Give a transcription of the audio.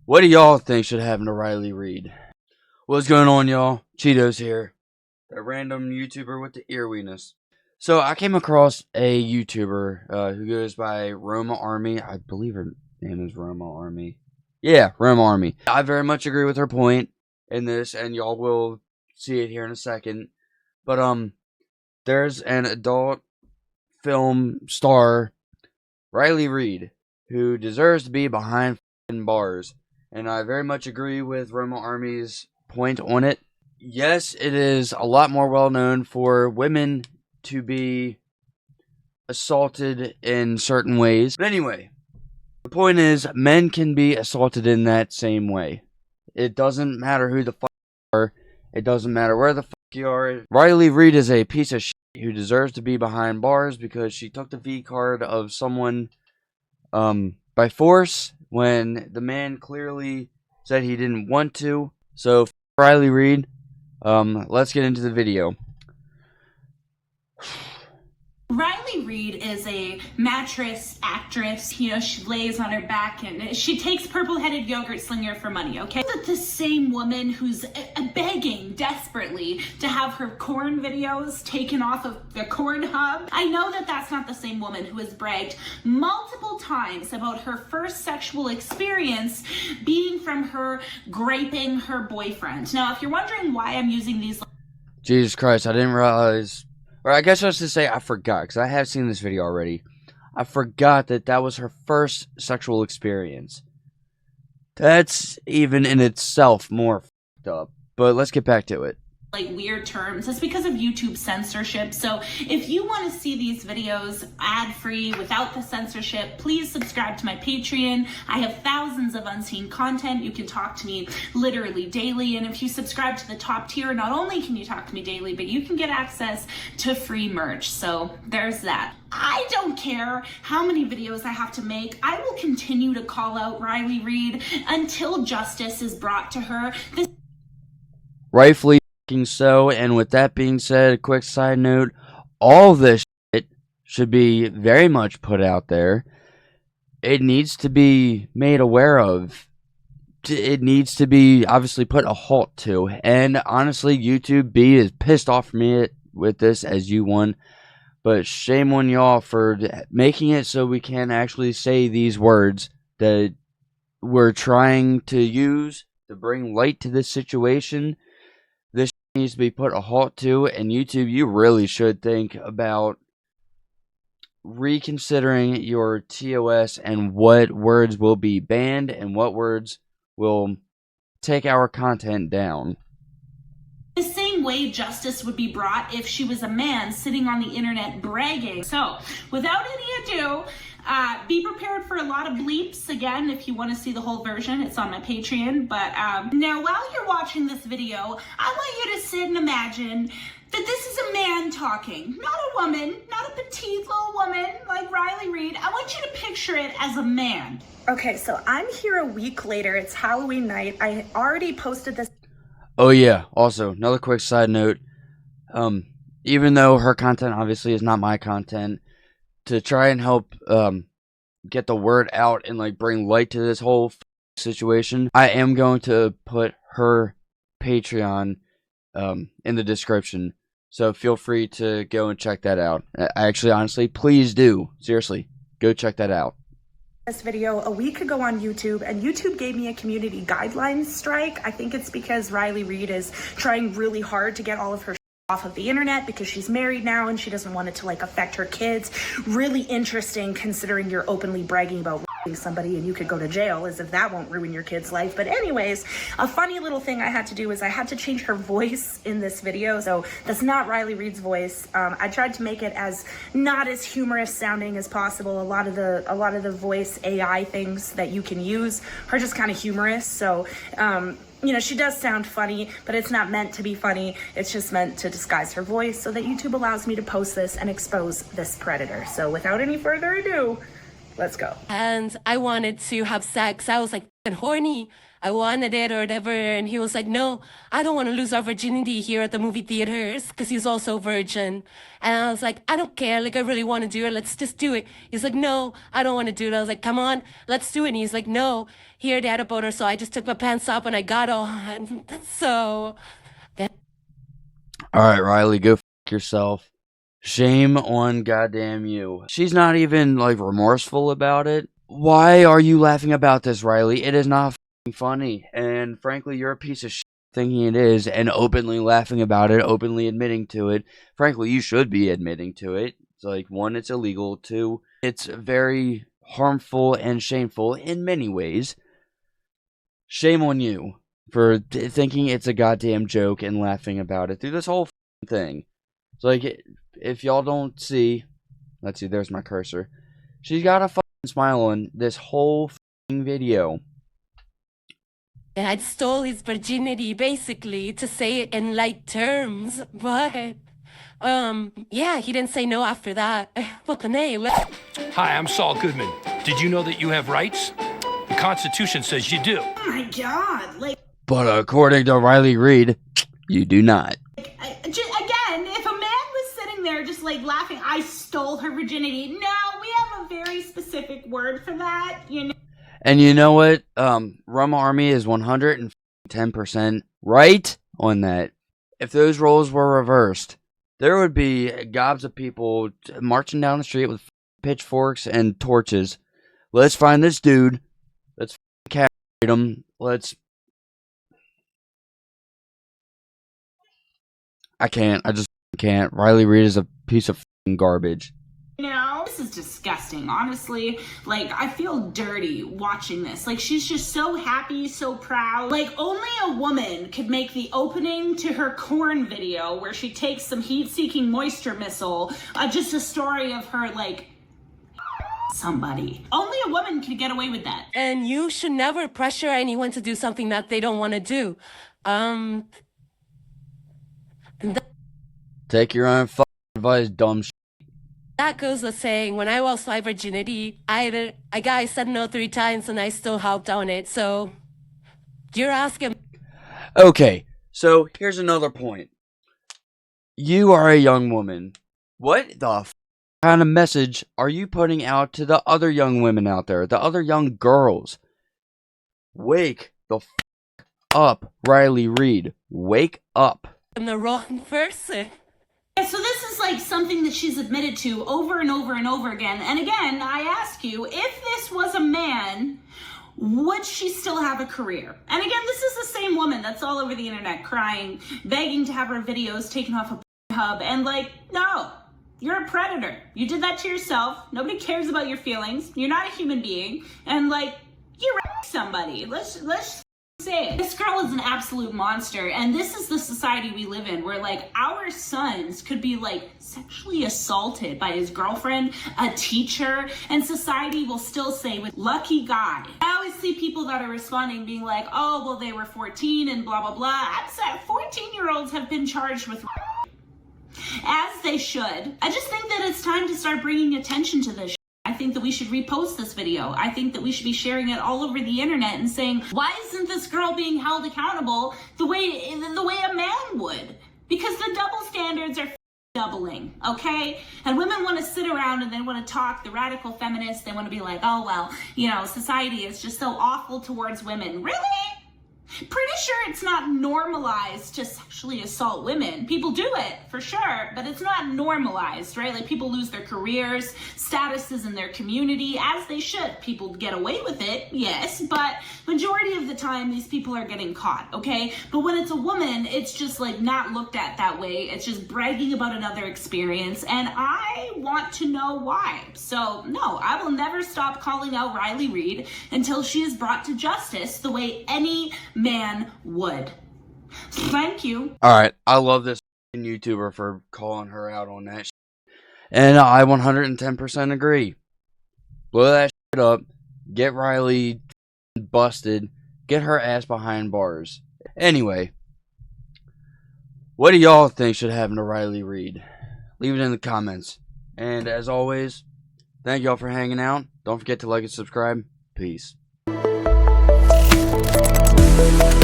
What do y'all think should happen to Riley Reid? What's going on, y'all? Cheetos here. A random YouTuber with the earweeness. So I came across a YouTuber who goes by Roma Army. I believe her name is Roma Army. Yeah, Roma Army. I very much agree with her point in this, and y'all will see it here in a second. But there's an adult film star, Riley Reid, who deserves to be behind bars. And I very much agree with Roma Army's point on it. Yes, it is a lot more well known for women to be assaulted in certain ways. But anyway, the point is, men can be assaulted in that same way. It doesn't matter who the fuck you are. It doesn't matter where the fuck you are. Riley Reid is a piece of shit who deserves to be behind bars because she took the V card of someone by force when the man clearly said he didn't want to. So, Riley Reid, let's get into the video. Riley Reid is a mattress actress. You know, she lays on her back and she takes purple-headed yogurt slinger for money, okay? That the same woman who's begging desperately to have her corn videos taken off of the corn hub. I know that that's not the same woman who has bragged multiple times about her first sexual experience being from her graping her boyfriend. Now, if you're wondering why I'm using these... Jesus Christ, I didn't realize... Or I guess I was to say I forgot, because I have seen this video already. I forgot that that was her first sexual experience. That's even in itself more f***ed up. But let's get back to it. Like weird terms. It's because of YouTube censorship. So if you want to see these videos ad-free without the censorship, please subscribe to my Patreon. I have thousands of unseen content. You can talk to me literally daily. And if you subscribe to the top tier, not only can you talk to me daily, but you can get access to free merch. So there's that. I don't care how many videos I have to make. I will continue to call out Riley Reid until justice is brought to her. Rightfully so, and with that being said, a quick side note, all this shit should be very much put out there. It needs to be made aware of. It needs to be obviously put a halt to. And honestly, YouTube B is pissed off for me with this as you won. But shame on y'all for making it so we can actually say these words that we're trying to use to bring light to this situation. This needs to be put a halt to, and YouTube, you really should think about reconsidering your TOS and what words will be banned and what words will take our content down. The same way justice would be brought if she was a man sitting on the internet bragging. So, without any ado, be prepared for a lot of bleeps. Again, if you want to see the whole version, it's on my Patreon. But now, while you're watching this video, I want you to sit and imagine that this is a man talking, not a woman, not a petite little woman like Riley Reid. I want you to picture it as a man. Okay, so I'm here a week later. It's Halloween night. I already posted this. Oh yeah, also, another quick side note. Even though her content obviously is not my content, to try and help get the word out and like bring light to this whole situation, I am going to put her Patreon in the description. So feel free to go and check that out. Actually, honestly, please do. Seriously, go check that out. This video a week ago on YouTube, and YouTube gave me a community guidelines strike. I think it's because Riley Reid is trying really hard to get all of her off of the internet because she's married now and she doesn't want it to like affect her kids. Really interesting considering you're openly bragging about somebody and you could go to jail, as if that won't ruin your kid's life. But anyways, a funny little thing I had to do is I had to change her voice in this video. So that's not Riley Reid's voice. I tried to make it as not as humorous sounding as possible. A lot of the voice AI things that you can use are just kind of humorous. So you know, she does sound funny, but it's not meant to be funny. It's just meant to disguise her voice so that YouTube allows me to post this and expose this predator. So without any further ado, let's go. And I wanted to have sex. I was like horny. I wanted it or whatever. And he was like, no, I don't want to lose our virginity here at the movie theaters because he's also a virgin. And I was like, I don't care. Like, I really want to do it. Let's just do it. He's like, no, I don't want to do it. I was like, come on, let's do it. And he's like, no, here, they had a boner. So I just took my pants off and I got on. So. All right, Riley, go yourself. Shame on goddamn you. She's not even, like, remorseful about it. Why are you laughing about this, Riley? It is not funny. And frankly, you're a piece of shit thinking it is and openly laughing about it, openly admitting to it. Frankly, you should be admitting to it. It's like, one, it's illegal. Two, it's very harmful and shameful in many ways. Shame on you for thinking it's a goddamn joke and laughing about it through this whole thing. It's like, if y'all don't see, let's see, there's my cursor. She's got a smile on this whole video. And I stole his virginity, basically, to say it in light terms. But, yeah, he didn't say no after that. Hi, I'm Saul Goodman. Did you know that you have rights? The Constitution says you do. Oh my God, like. But according to Riley Reid, you do not. Again, if a man was sitting there just like laughing, I stole her virginity. No, we have a very specific word for that, you know. And you know what? Rum Army is 110% right on that. If those roles were reversed, there would be gobs of people marching down the street with pitchforks and torches. Let's find this dude. Let's castrate him. I can't. I just can't. Riley Reid is a piece of garbage. No, this is disgusting, honestly. Like, I feel dirty watching this. Like, she's just so happy, so proud. Like, only a woman could make the opening to her corn video where she takes some heat-seeking moisture missile, just a story of her, like, somebody. Only a woman could get away with that. And you should never pressure anyone to do something that they don't want to do. Take your own advice, dumb shit. That goes with saying, when I lost my virginity, I said no 3 times and I still helped on it. So, you're asking. Okay, so here's another point. You are a young woman. What the kind of message are you putting out to the other young women out there, the other young girls? Wake the up, Riley Reid. Wake up. I'm the wrong person. So this is like something that she's admitted to over and over and over again. And again, I ask you, if this was a man, would she still have a career? And again, this is the same woman that's all over the internet crying, begging to have her videos taken off of Hub. And like, no, you're a predator. You did that to yourself. Nobody cares about your feelings. You're not a human being. And like, you somebody. Let's say it. This girl is an absolute monster, and this is the society we live in, where like our sons could be like sexually assaulted by his girlfriend, a teacher, and society will still say, with lucky guy. I always see people that are responding being like, oh, well, they were 14 and blah blah blah. I'm sorry, 14-year-olds have been charged with, as they should. I just think that it's time to start bringing attention to this. I think that we should repost this video. I think that we should be sharing it all over the internet and saying, why isn't this girl being held accountable the way a man would? Because the double standards are doubling, okay? And women want to sit around and they want to talk, the radical feminists, they want to be like, oh, well, you know, society is just so awful towards women. Really? Pretty sure it's not normalized to sexually assault women. People do it, for sure, but it's not normalized, right? Like, people lose their careers, statuses in their community, as they should. People get away with it, yes, but majority of the time, these people are getting caught, okay? But when it's a woman, it's just, like, not looked at that way. It's just bragging about another experience, and I want to know why. So, no, I will never stop calling out Riley Reid until she is brought to justice the way any man would. Thank you. Alright, I love this YouTuber for calling her out on that shit. And I 110% agree. Blow that shit up. Get Riley busted. Get her ass behind bars. Anyway, what do y'all think should happen to Riley Reid? Leave it in the comments. And as always, thank y'all for hanging out. Don't forget to like and subscribe. Peace. Bye.